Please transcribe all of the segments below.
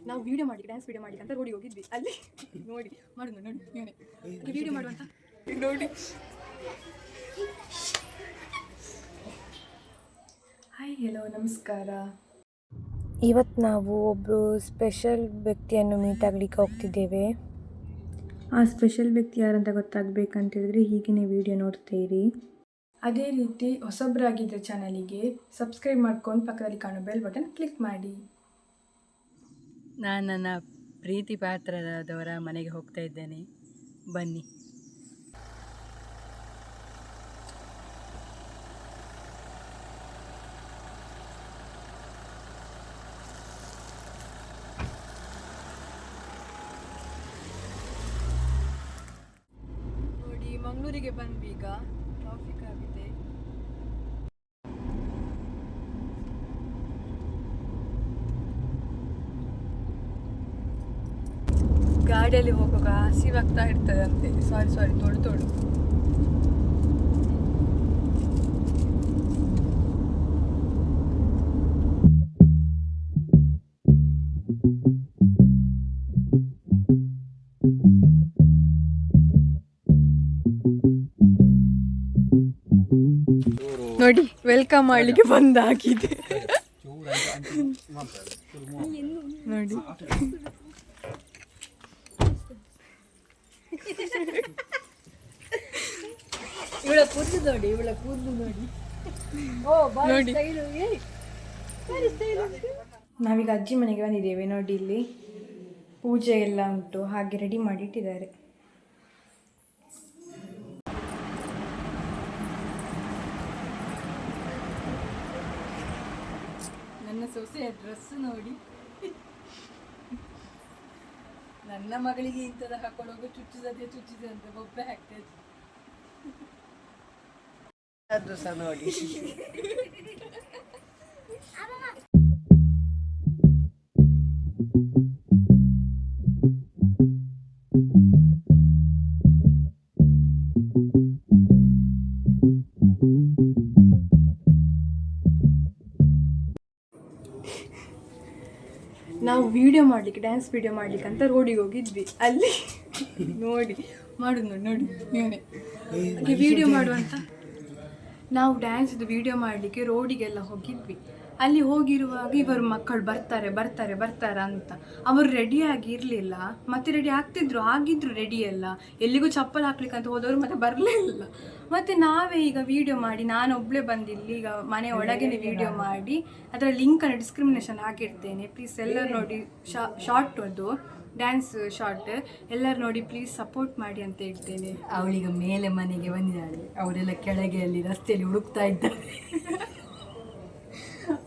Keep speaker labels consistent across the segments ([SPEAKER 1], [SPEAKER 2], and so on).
[SPEAKER 1] ನಾವು ವಿಡಿಯೋ ಮಾಡಿ dance video ಮಾಡಿ ಅಂತ ರೋಡಿಗೆ ಹೋಗಿದ್ವಿ. ಅಲ್ಲಿ ನೋಡಿ ಮಾಡೋದು ನೋಡಿ ನೀವೇ ವಿಡಿಯೋ ಮಾಡುವಂತ ನೋಡಿ. ಹಾಯ್ ಹೆಲೋ ನಮಸ್ಕಾರ.
[SPEAKER 2] ಇವತ್ತು ನಾವು ಒಬ್ಬರು ಸ್ಪೆಷಲ್ ವ್ಯಕ್ತಿಯನ್ನು ಮೀಟ್ ಆಗಲಿಕ್ಕೆ ಹೋಗ್ತಿದ್ದೇವೆ. ಆ ಸ್ಪೆಷಲ್ ವ್ಯಕ್ತಿ ಯಾರಂತ ಗೊತ್ತಾಗಬೇಕಂತೇಳಿದ್ರೆ ಹೀಗೆ ವಿಡಿಯೋ ನೋಡ್ತೀರಿ. ಅದೇ ರೀತಿ ಹೊಸಬ್ರಾಗಿದ್ದ ಚಾನಲಿಗೆ ಸಬ್ಸ್ಕ್ರೈಬ್ ಮಾಡ್ಕೊಂಡು ಪಕ್ಕದಲ್ಲಿ ಕಾಣೋ ಬೆಲ್ ಬಟನ್ ಕ್ಲಿಕ್ ಮಾಡಿ.
[SPEAKER 3] ನಾನು ನನ್ನ ಪ್ರೀತಿ ಪಾತ್ರರಾದವರ ಮನೆಗೆ ಹೋಗ್ತಾ ಇದ್ದೇನೆ, ಬನ್ನಿ.
[SPEAKER 1] ನೋಡಿ ಮಂಗಳೂರಿಗೆ ಬಂದ್ವಿ. ಈಗ ಟ್ರಾಫಿಕ್ ಆಗಿದೆ. ಗಾಡಿಯಲ್ಲಿ ಹೋಗುವಾಗ ಹಸಿವಾಗ್ತಾ ಇರ್ತದೆ ಅಂತೆ. ಸಾರಿ ತೊಳು ನೋಡಿ ವೆಲ್ಕಮ್ ಮಾಡಲಿಕ್ಕೆ ಬಂದಾಗಿದೆ ನೋಡಿ. ಇವಳ ಕೂದಲು ನೋಡಿ
[SPEAKER 2] ನಾವೀಗ ಅಜ್ಜಿ ಮನೆಗೆ ಬಂದಿದ್ದೇವೆ. ನೋಡಿ ಇಲ್ಲಿ ಪೂಜೆ ಎಲ್ಲ ಉಂಟು, ಹಾಗೆ ರೆಡಿ ಮಾಡಿ ಇಟ್ಟಿದ್ದಾರೆ.
[SPEAKER 3] ನನ್ನ ಸೊಸೆಯ ಡ್ರೆಸ್ ನೋಡಿ. ನನ್ನ ಮಗಳಿಗೆ ಇಂಥದ್ದು ಹಾಕೊಳ್ಳೋದು ಚುಚ್ಚಿದೆ ಅಂತ ಬೊಬ್ಬೆ ಹಾಕ್ತೇವೆ. ಅದು ಸಹ ನೋಡಿ.
[SPEAKER 1] ನಾವು ವಿಡಿಯೋ ಮಾಡಲಿಕ್ಕೆ ಡ್ಯಾನ್ಸ್ ವಿಡಿಯೋ ಮಾಡಲಿಕ್ಕೆ ಅಂತ ರೋಡಿಗೆ ಹೋಗಿದ್ವಿ. ಅಲ್ಲಿ ನೋಡಿ ಮಾಡೋದು ನೋಡಿ ನೀವೇ ವಿಡಿಯೋ ಮಾಡುವಂತ. ನಾವು ಡ್ಯಾನ್ಸ್ದು ವಿಡಿಯೋ ಮಾಡಲಿಕ್ಕೆ ರೋಡಿಗೆಲ್ಲ ಹೋಗಿದ್ವಿ. ಅಲ್ಲಿ ಹೋಗಿರುವಾಗ ಇವರು ಮಕ್ಕಳು ಬರ್ತಾರೆ ಅಂತ ಅವರು ರೆಡಿಯಾಗಿ ಇರಲಿಲ್ಲ. ಮತ್ತೆ ರೆಡಿ ಆಗಿದ್ರು ರೆಡಿ ಎಲ್ಲ. ಎಲ್ಲಿಗೂ ಚಪ್ಪಲ್ ಹಾಕ್ಲಿಕ್ಕೆ ಅಂತ ಹೋದವರು ಮತ್ತೆ ಬರಲೇ ಇಲ್ಲ. ಮತ್ತು ನಾವೇ ಈಗ ವಿಡಿಯೋ ಮಾಡಿ, ನಾನು ಒಬ್ಬಳೇ ಬಂದಿಲ್ಲಿ ಈಗ ಮನೆ ಒಳಗೇನೆ ವಿಡಿಯೋ ಮಾಡಿ ಅದರ ಲಿಂಕನ್ನು ಡಿಸ್ಕ್ರಿಮಿನೇಷನ್ ಹಾಕಿರ್ತೇನೆ. ಪ್ಲೀಸ್ ಎಲ್ಲರೂ ನೋಡಿ. ಶಾರ್ಟ್ ಅದು ಡ್ಯಾನ್ಸ್ ಶಾರ್ಟ್, ಎಲ್ಲರೂ ನೋಡಿ ಪ್ಲೀಸ್ ಸಪೋರ್ಟ್ ಮಾಡಿ ಅಂತ ಹೇಳ್ತೇನೆ.
[SPEAKER 3] ಅವಳೀಗ ಮೇಲೆ ಮನೆಗೆ ಬಂದಿದ್ದಾಳೆ, ಅವರೆಲ್ಲ ಕೆಳಗೆ ಅಲ್ಲಿ ರಸ್ತೆಯಲ್ಲಿ ಹುಡುಕ್ತಾ ಇದ್ದಾರೆ.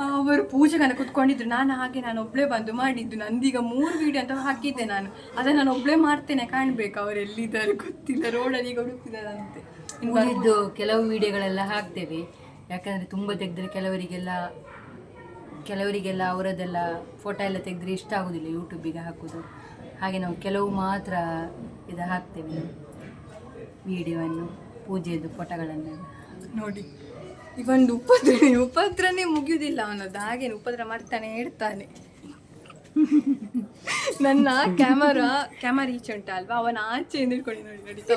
[SPEAKER 1] ಅವರು ಪೂಜೆಗನ್ನು ಕುತ್ಕೊಂಡಿದ್ರು. ನಾನು ಒಬ್ಬಳೇ ಬಂದು ಮಾಡಿದ್ದು. ನಂದೀಗ 3 ವಿಡಿಯೋ ಅಂತ ಹಾಕಿದ್ದೆ ನಾನು. ಅದನ್ನು ನಾನು ಒಬ್ಬಳೇ ಮಾಡ್ತೇನೆ, ಕಾಣಬೇಕು ಅವರು ಎಲ್ಲಿದ್ದಾರೆ ಗೊತ್ತಿಲ್ಲ. ರೋಡಲ್ಲಿ ಈಗ ಹುಡುಕ್ತಿದ್ದಾರಂತೆ.
[SPEAKER 3] ಉಳಿದು ಕೆಲವು ವಿಡಿಯೋಗಳೆಲ್ಲ ಹಾಕ್ತೇವೆ, ಯಾಕಂದರೆ ತುಂಬ ತೆಗೆದ್ರೆ ಕೆಲವರಿಗೆಲ್ಲ ಅವರದ್ದೆಲ್ಲ ಫೋಟೋ ಎಲ್ಲ ತೆಗೆದ್ರೆ ಇಷ್ಟ ಆಗೋದಿಲ್ಲ ಯೂಟ್ಯೂಬಿಗೆ ಹಾಕೋದು. ಹಾಗೆ ನಾವು ಕೆಲವು ಮಾತ್ರ ಹಾಕ್ತೇವೆ ವಿಡಿಯೋವನ್ನು, ಪೂಜೆಯದ್ದು ಫೋಟೋಗಳನ್ನು
[SPEAKER 1] ನೋಡಿ. ಇವೊಂದು ಉಪದ್ರನೇ ಮುಗಿಯುವುದಿಲ್ಲ ಅವನದ್ದು. ಹಾಗೇನು ಉಪದ್ರ ಮಾಡ್ತಾನೆ ಇರ್ತಾನೆ. ನನ್ನ ಕ್ಯಾಮರಾ ಈಚೆ ಉಂಟಲ್ವಾ, ಅವನ ಆಚೆ ನಿಲ್ಕೊಂಡು ನೋಡಿ ನಡೀತಾ.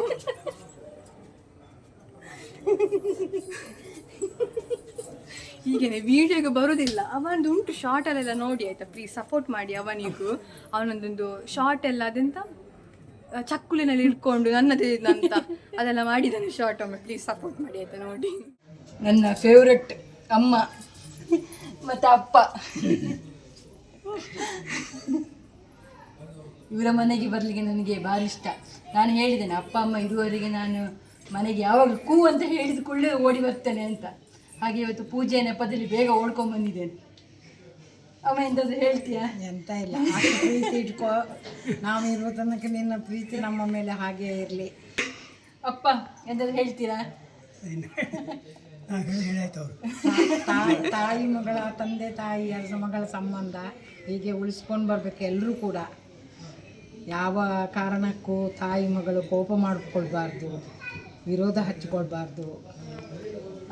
[SPEAKER 1] ಹೀಗೇನೆ ವಿಡಿಯೋಗೆ ಬರೋದಿಲ್ಲ. ಅವನದು ಉಂಟು ಶಾರ್ಟಲ್ಲೆಲ್ಲ ನೋಡಿ ಆಯಿತಾ. ಪ್ಲೀಸ್ ಸಪೋರ್ಟ್ ಮಾಡಿ ಅವನಿಗೂ. ಅವನೊಂದೊಂದು ಶಾರ್ಟ್ ಎಲ್ಲ ಅದೆಂತ ಚಕ್ಕುಲಿನಲ್ಲಿ ಇಟ್ಕೊಂಡು ನನ್ನದೇ ಅಂತ ಅದೆಲ್ಲ ಮಾಡಿದ್ದಾನೆ ಶಾರ್ಟ್. ಒಮ್ಮೆ ಪ್ಲೀಸ್ ಸಪೋರ್ಟ್ ಮಾಡಿ ಆಯಿತಾ. ನೋಡಿ
[SPEAKER 3] ನನ್ನ ಫೇವ್ರೆಟ್ ಅಮ್ಮ ಮತ್ತು ಅಪ್ಪ ಇವರ ಮನೆಗೆ ಬರಲಿಕ್ಕೆ ನನಗೆ ಭಾರಿ ಇಷ್ಟ. ನಾನು ಹೇಳಿದ್ದೇನೆ, ಅಪ್ಪ ಅಮ್ಮ ಇರುವವರೆಗೆ ನಾನು ಮನೆಗೆ ಯಾವಾಗಲೂ ಕೂ ಅಂತ ಹೇಳಿದ ಕೂಡಲೇ ಓಡಿ ಬರ್ತೇನೆ ಅಂತ. ಹಾಗೆ ಇವತ್ತು ಪೂಜೆ ನೆಪದಲ್ಲಿ ಬೇಗ ಓಡ್ಕೊಂಡ್ಬಂದಿದ್ದೇನೆ. ಅಮ್ಮ ಎಂತಾದ್ರು ಹೇಳ್ತೀಯಾ?
[SPEAKER 4] ಎಂತ ಇಲ್ಲ, ಪ್ರೀತಿ ಇಟ್ಕೋ. ನಾವು ಇರೋ ತನಕ ನಿನ್ನ ಪ್ರೀತಿ ನಮ್ಮ ಮೇಲೆ ಹಾಗೆ ಇರಲಿ.
[SPEAKER 3] ಅಪ್ಪ ಎಂತಾದ್ರು ಹೇಳ್ತೀರಾ?
[SPEAKER 4] ತಾಯಿ ಮಗಳ, ತಂದೆ ತಾಯಿ ಮಗಳ ಸಂಬಂಧ ಹೀಗೆ ಉಳಿಸ್ಕೊಂಡು ಬರಬೇಕು ಎಲ್ಲರೂ ಕೂಡ. ಯಾವ ಕಾರಣಕ್ಕೂ ತಾಯಿ ಮಗಳು ಕೋಪ ಮಾಡಿಕೊಳ್ಬಾರ್ದು, ವಿರೋಧ ಹಚ್ಚಿಕೊಳ್ಬಾರ್ದು.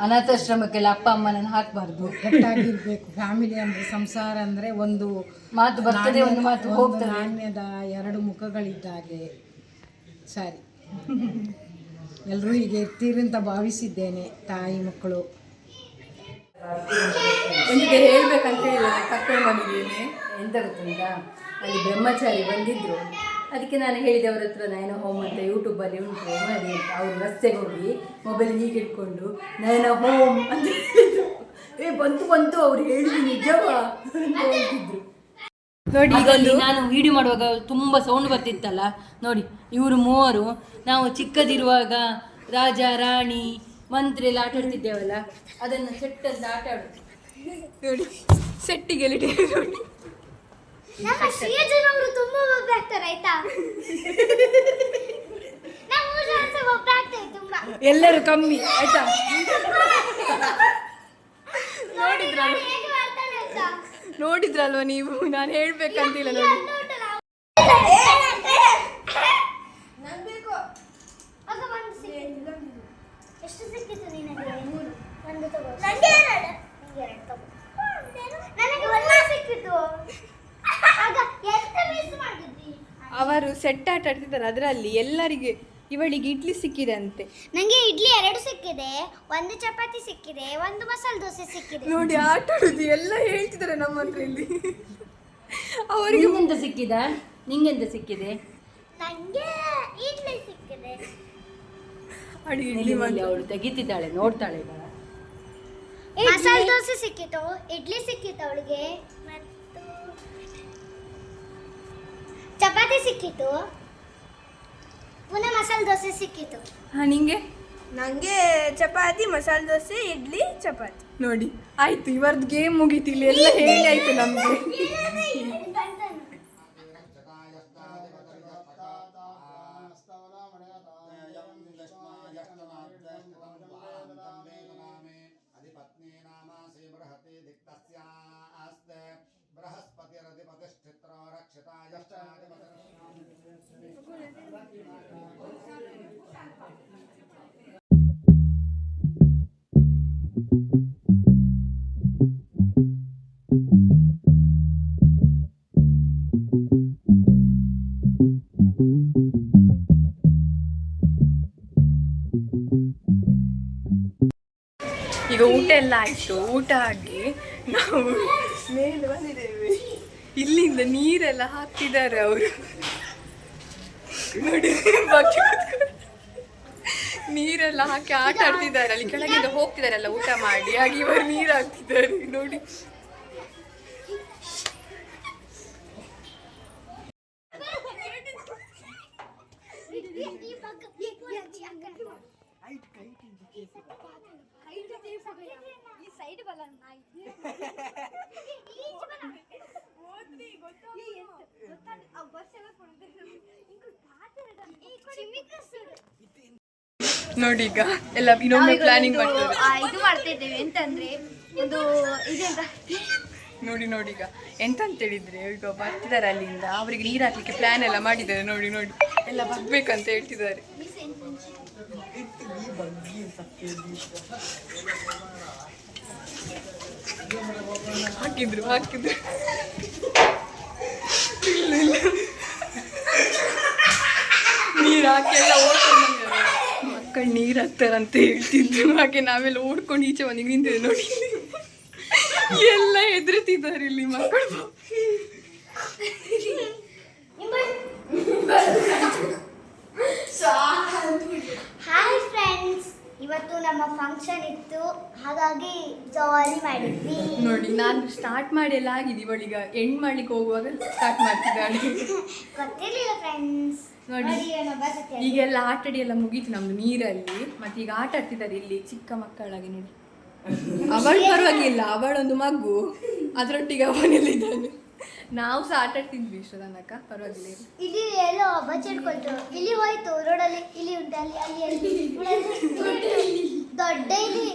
[SPEAKER 3] ಅನಾಥಾಶ್ರಮಕ್ಕೆಲ್ಲ ಅಪ್ಪ ಅಮ್ಮನನ್ನು ಹಾಕಬಾರ್ದು.
[SPEAKER 4] ಒಟ್ಟಾಗಿರ್ಬೇಕು. ಫ್ಯಾಮಿಲಿ ಅಂದರೆ ಸಂಸಾರ ಅಂದರೆ ಒಂದು
[SPEAKER 3] ಮಾತು ಬರ್ತದೆ, ಒಂದು ಮಾತು ಹೋಗ್ತದೆ.
[SPEAKER 4] ನಾಣ್ಯದ ಎರಡು ಮುಖಗಳಿದ್ದಾಗೆ. ಸರಿ, ಎಲ್ಲರೂ ಹೀಗೆ ಇರ್ತೀರಿ ಅಂತ ಭಾವಿಸಿದ್ದೇನೆ. ತಾಯಿ ಮಕ್ಕಳು
[SPEAKER 1] ಒಂದಿಗೆ ಹೇಳ್ಬೇಕಂತ ಹೇಳಿ ಕರ್ಕೊಂಡು ಬಂದಿದ್ದೀನಿ.
[SPEAKER 3] ಎಂತ ಗೊತ್ತುಂಟಾ, ಅಲ್ಲಿ ಬ್ರಹ್ಮಚಾರಿ ಬಂದಿದ್ರು. ಅದಕ್ಕೆ ನಾನು ಹೇಳಿದೆ ಅವ್ರ ಹತ್ರ ನಯನ ಹೋಮ್ ಅಂತ ಯೂಟ್ಯೂಬಲ್ಲಿ ಉಂಟು ಮಾಡಿ ಅಂತ. ಅವರು ರಸ್ತೆಗೆ ಹೋಗಿ ಮೊಬೈಲ್ ಹೀಗೆ ಇಟ್ಕೊಂಡು ನಯನ ಹೋಮ್ ಅಂತ ಹೇಳಿದ್ರು. ಬಂತು ಅವ್ರು ಹೇಳಿದ್ರು ನಿಜವಾ ಅಂತ ಹೇಳ್ತಿದ್ರು. ನೋಡಿ ಈಗ ನಾನು ವಿಡಿಯೋ ಮಾಡುವಾಗ ತುಂಬ ಸೌಂಡ್ ಬರ್ತಿತ್ತಲ್ಲ ನೋಡಿ. ಇವರು ಮೂವರು ನಾವು ಚಿಕ್ಕದಿರುವಾಗ ರಾಜ ರಾಣಿ ಮಂತ್ರಿ ಎಲ್ಲ ಆಟ ಆಡ್ತಿದ್ದೇವಲ್ಲ, ಅದನ್ನು ಸೆಟ್ ಅಂತ ಆಟ ಆಡೋದು
[SPEAKER 1] ನೋಡಿ. ಸೆಟ್ಟಿಗೆ ನೋಡಿ
[SPEAKER 5] ಅವರು ತುಂಬಾ ಒಬ್ಬ ಆಗ್ತಾರೆ ಆಯ್ತಾ. ಒಬ್ಬ ಆಗ್ತೇವೆ ತುಂಬಾ,
[SPEAKER 1] ಎಲ್ಲರೂ ಕಮ್ಮಿ ಆಯ್ತಾ. ನೋಡಿದ್ರಲ್ವ ನೀವು, ನಾನು ಹೇಳ್ಬೇಕಂತಿಲ್ಲ ನೋಡಿ.
[SPEAKER 5] ಎಷ್ಟು ಸಿಕ್ಕಿತು ನಿನಗೆ? ಒಂದು ತಗೋ. ನನಗೆ ಒಂದು ಸಿಕ್ಕಿತು. ಆಗ ಎಷ್ಟು ಮಿಸ್ ಮಾಡಿದ್ವಿ.
[SPEAKER 1] ಅವರು ಸೆಟ್ ಆಟ ಆಡ್ತಿದ್ದಾರೆ, ಅದರಲ್ಲಿ ಎಲ್ಲರಿಗೆ ಇವಳಿಗೆ ಇಡ್ಲಿ ಸಿಕ್ಕಿದೆ ಅಂತೆ.
[SPEAKER 5] ನನಗೆ ಇಡ್ಲಿ 2 ಸಿಕ್ಕಿದೆ, ಒಂದು ಚಪಾತಿ ಸಿಕ್ಕಿದೆ, ಒಂದು ಮಸಾಲೆ ದೋಸೆ ಸಿಕ್ಕಿದೆ.
[SPEAKER 1] ನೋಡಿ ಆಟ ಆಡುದು ಎಲ್ಲ ಹೇಳ್ತಿದ್ದಾರೆ ನಮ್ಮ ಹತ್ರ ಇಲ್ಲಿ. ಅವರಿಗೆ
[SPEAKER 3] ನಿಂಗೆಂತ ಸಿಕ್ಕಿದ? ನಿಂಗೆಂತ ಸಿಕ್ಕಿದೆ?
[SPEAKER 5] ನನಗೆ ಇಡ್ಲಿ ಸಿಕ್ಕಿದೆ.
[SPEAKER 1] ಅಡಿಗೆ ಇಡ್ಲಿ ಮಾಡಿ
[SPEAKER 3] ಅವಳು ತೆಗಿತಿದ್ದಾಳೆ, ನೋಡ್ತಾಳೆ ಈಗ.
[SPEAKER 5] ಮಸಾಲೆ ದೋಸೆ ಸಿಕ್ಕಿತು, ಇಡ್ಲಿ ಸಿಕ್ಕಿತು ಅವಳಿಗೆ, ಮತ್ತು ಚಪಾತಿ ಸಿಕ್ಕಿತು, ಪುನಃ ಮಸಾಲೆ ದೋಸೆ ಸಿಕ್ಕಿತು.
[SPEAKER 1] ನಿಂಗೆ?
[SPEAKER 2] ನನಗೆ ಚಪಾತಿ, ಮಸಾಲೆ ದೋಸೆ, ಇಡ್ಲಿ, ಚಪಾತಿ.
[SPEAKER 1] ನೋಡಿ ಆಯ್ತು, ಇವರದ್ದು ಗೇಮ್ ಮುಗೀತಿಲ್ಲ, ಎಲ್ಲ ಹೇಳಿ ಆಯ್ತು ನಮ್ಗೆ. ಈಗ ಊಟ ಎಲ್ಲ ಆಯಿತು. ಊಟ ಆಗಿ ನಾವು ಮೇಲೆ ಬಂದಿದ್ದೇವೆ. ಇಲ್ಲಿಂದ ನೀರೆಲ್ಲ ಹಾಕ್ತಿದ್ದಾರೆ ಅವರು ನೋಡಿ. ನೀರೆಲ್ಲ ಹಾಕಿ ಆಟ ಆಡ್ತಿದ್ದಾರೆ. ಅಲ್ಲಿ ಕೆಳಗಿಂದ ಹೋಗ್ತಿದಾರಲ್ಲ ಊಟ ಮಾಡಿ, ಹಾಗೆ ಇವರು ನೀರು ಹಾಕ್ತಿದ್ದಾರೆ ನೋಡಿ. ನೋಡಿ ಈಗ ಎಲ್ಲ ಇನ್ನೊಮ್ಮೆ ಪ್ಲಾನಿಂಗ್ ಮಾಡ್ತಾರೆ.
[SPEAKER 5] ಇದು ಮಾಡ್ತಾ ಇದ್ದೇವೆ ಎಂತಂದ್ರೆ ಒಂದು ಇದೆಂತ
[SPEAKER 1] ನೋಡಿ ನೋಡಿ ಈಗ ಎಂತ ಅಂತ ಹೇಳಿದ್ರೆ, ಈಗ ಬರ್ತಿದ್ದಾರೆ ಅಲ್ಲಿಂದ, ಅವರಿಗೆ ನೀರು ಹಾಕ್ಲಿಕ್ಕೆ ಪ್ಲಾನ್ ಎಲ್ಲ ಮಾಡಿದ್ದಾರೆ. ನೋಡಿ ನೋಡಿ ಎಲ್ಲ ಬರ್ಬೇಕಂತ ಹೇಳ್ತಿದ್ದಾರೆ. ಹಾಕಿದ್ರು ನೀರು ಹಾಕಿ ಎಲ್ಲ ಓಡ್ಕೊಂಡು ಮಕ್ಕಳು ನೀರು ಹಾಕ್ತಾರಂತ ಹೇಳ್ತಿದ್ರು. ಹಾಗೆ ನಾವೆಲ್ಲ ಓಡ್ಕೊಂಡು ಈಚೆ ಬಂದು ನಿಂತಿದ್ದೆ ನೋಡಿ. ಎಲ್ಲ ಹೆದರ್ತಿದ್ದಾರೆ ಇಲ್ಲಿ ಮಕ್ಕಳು.
[SPEAKER 5] ಹಾಯ್ ಫ್ರೆಂಡ್ಸ್, ಇವತ್ತು ನಮ್ಮ ಫಂಕ್ಷನ್ ಇತ್ತು, ಹಾಗಾಗಿ ಜಾಲಿ ಮಾಡಿದ್ವಿ.
[SPEAKER 1] ನೋಡಿ ನಾನು ಸ್ಟಾರ್ಟ್ ಮಾಡಿ ಎಲ್ಲ ಆಗಿದೆ, ಇವಳೀಗ ಎಂಡ್ ಮಾಡ್ಲಿಕ್ಕೆ ಹೋಗುವಾಗ ಸ್ಟಾರ್ಟ್ ಮಾಡ್ತಿದ್ದಾಳೆ.
[SPEAKER 5] ಗೊತ್ತಿರ್ಲಿಲ್ಲ ಫ್ರೆಂಡ್ಸ್.
[SPEAKER 1] ನೋಡಿ ಈಗೆಲ್ಲ ಆಟಾಡಿ ಎಲ್ಲ ಮುಗೀತು ನಮ್ದು ನೀರಲ್ಲಿ. ಮತ್ತೆ ಈಗ ಆಟ ಆಡ್ತಿದ್ದಾರೆ ಇಲ್ಲಿ ಚಿಕ್ಕ ಮಕ್ಕಳಾಗಿ ನೋಡಿ. ಅವಳು ಪರವಾಗಿಲ್ಲ, ಅವಳೊಂದು ಮಗು, ಅದರೊಟ್ಟಿಗೆ ಅವನೆಲ್ಲಿದ್ದಾನೆ. ನಾವು ಸಹ ಆಟ ಆಡ್ತಿದ್ವಿ ಇಷ್ಟು ತನಕ, ಪರವಾಗಿಲ್ಲ.
[SPEAKER 5] ಇಲ್ಲಿ ಎಲ್ಲೋ ಬಚ್ಚಿಡ್ಕೊಳ್ತು, ಇಲ್ಲಿ ಹೋಯ್ತು ರೋಡಲ್ಲಿ, ಇಲ್ಲಿ ಉಂಟು, ಅಲ್ಲಿ ಅಲ್ಲಿ ಅಲ್ಲಿ ದೊಡ್ಡ ಇಲ್ಲಿ.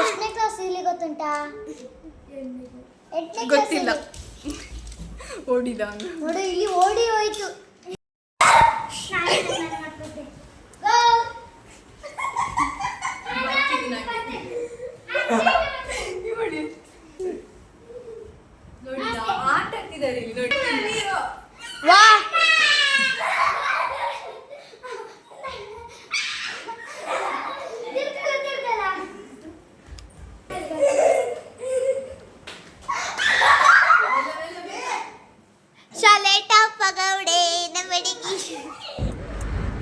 [SPEAKER 5] ಎಷ್ಟನೇ ಕ್ಲಾಸ್ ಇಲ್ಲಿ ಗೊತ್ತುಂಟಾ? 8ನೇ
[SPEAKER 1] ಗೊತ್ತಿಲ್ಲ. ಓಡಿದ
[SPEAKER 5] ನೋಡು, ಇಲ್ಲಿ ಓಡಿ ಹೋಯ್ತು.
[SPEAKER 1] ಬರ್ತಾರೆ ಇಲ್ಲಿ ನೋಡಿ.
[SPEAKER 5] ವಾ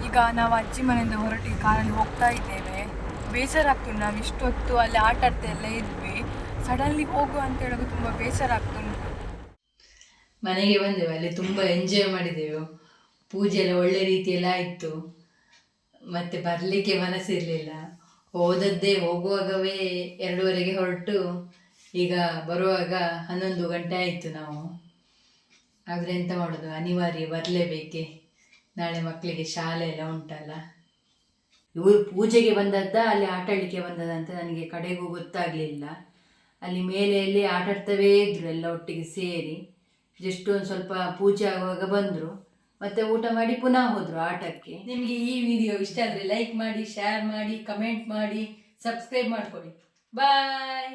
[SPEAKER 1] ಈಗ ನಾವು ಅಜ್ಜಿ ಮನೆಯಿಂದ ಹೊರಟಿಗೆ ಕಾರಲ್ಲಿ ಹೋಗ್ತಾ ಇದ್ದೇವೆ. ಬೇಸರ ಆಗ್ತುಂಟು. ನಾವು ಇಷ್ಟೊತ್ತು ಅಲ್ಲಿ ಆಟ ಆಡ್ತಾ ಎಲ್ಲ ಇದ್ವಿ. ಸಡನ್ಲಿ ಹೋಗು ಅಂತ ಹೇಳೋದು ತುಂಬ ಬೇಸರ ಆಗ್ತುಂಟು.
[SPEAKER 3] ಮನೆಗೆ ಬಂದೆವು, ಅಲ್ಲಿ ತುಂಬ ಎಂಜಾಯ್ ಮಾಡಿದೆವು. ಪೂಜೆ ಎಲ್ಲ ಒಳ್ಳೆ ರೀತಿಯೆಲ್ಲ ಆಯಿತು. ಮತ್ತು ಬರಲಿಕ್ಕೆ ಮನಸ್ಸಿರಲಿಲ್ಲ. ಹೋದದ್ದೇ ಹೋಗುವಾಗವೇ 2:30ಗೆ ಹೊರಟು ಈಗ ಬರುವಾಗ 11 ಗಂಟೆ ಆಯಿತು. ನಾವು ಆದರೆ ಎಂತ ಮಾಡೋದು, ಅನಿವಾರ್ಯ ಬರಲೇಬೇಕೆ. ನಾಳೆ ಮಕ್ಕಳಿಗೆ ಶಾಲೆ ಎಲ್ಲ ಉಂಟಲ್ಲ. ಇವರು ಪೂಜೆಗೆ ಬಂದದ್ದ ಅಲ್ಲಿ ಆಟ ಆಡಲಿಕ್ಕೆ ಬಂದದ ಅಂತ ನನಗೆ ಕಡೆಗೂ ಗೊತ್ತಾಗಲಿಲ್ಲ. ಅಲ್ಲಿ ಮೇಲೆಯಲ್ಲಿ ಆಟ ಆಡ್ತವೇ ಇದ್ದರು ಎಲ್ಲ ಒಟ್ಟಿಗೆ ಸೇರಿ. ಜಸ್ಟ್ ಒಂದು ಸ್ವಲ್ಪ ಪೂಜೆ ಆಗುವಾಗ ಬಂದರು, ಮತ್ತೆ ಊಟ ಮಾಡಿ ಪುನಃ ಹೋದರು ಆಟಕ್ಕೆ. ನಿಮಗೆ ಈ ವಿಡಿಯೋ ಇಷ್ಟ ಆದರೆ ಲೈಕ್ ಮಾಡಿ, ಶೇರ್ ಮಾಡಿ, ಕಮೆಂಟ್ ಮಾಡಿ, ಸಬ್ಸ್ಕ್ರೈಬ್ ಮಾಡ್ಕೊಳ್ಳಿ. ಬಾಯ್.